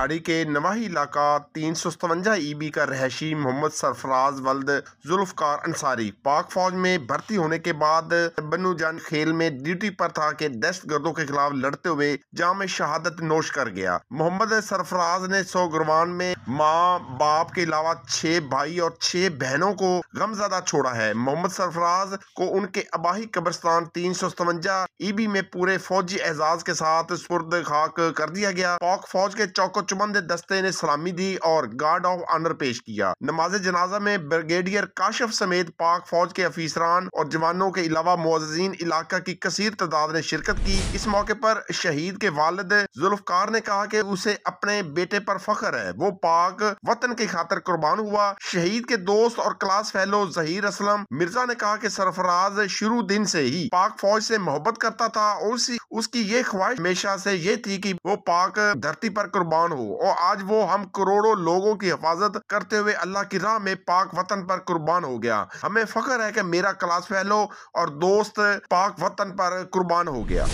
पहाड़ी के नवाही इलाका 357 ईबी का रहायशी मोहम्मद सरफराज वल्द जुल्फकार अंसारी पाक फौज में भर्ती होने के बाद बन्नू जंग खेल में ड्यूटी पर था कि दहशतगर्दों के खिलाफ लड़ते हुए जाम शहादत नोश कर गया। मोहम्मद सरफराज ने सोगरवान में माँ बाप के अलावा 6 भाई और 6 बहनों को गमज़दा छोड़ा है। मोहम्मद सरफराज को उनके अबाही कब्रिस्तान 357 ईबी में पूरे फौजी एजाज के साथ सुपुर्द खाक कर दिया गया। पाक फौज के चौको चुबंद दस्ते ने सलामी दी और गार्ड ऑफ ऑनर पेश किया। नमाज जनाजा में ब्रिगेडियर काशिफ समेत पाक फौज के अफीसरान और जवानों के अलावा मुअज़्ज़िज़ीन इलाका की कसीर तादाद ने शिरकत की। इस मौके पर शहीद के वालिद जुल्फकार ने कहा कि उसे अपने बेटे पर फख्र है, वो पाक वतन की खातिर कुर्बान हुआ। शहीद के दोस्त और क्लास फेलो जहीर असलम मिर्जा ने कहा कि सरफराज शुरू दिन से ही पाक फौज से मोहब्बत करता था और उसकी ये ख्वाहिश हमेशा से ये थी कि वो पाक धरती पर कुर्बान हो और आज वो हम करोड़ों लोगों की हिफाजत करते हुए अल्लाह की राह में पाक वतन पर कुर्बान हो गया। हमें फख्र है कि मेरा क्लास फेलो और दोस्त पाक वतन पर कुर्बान हो गया।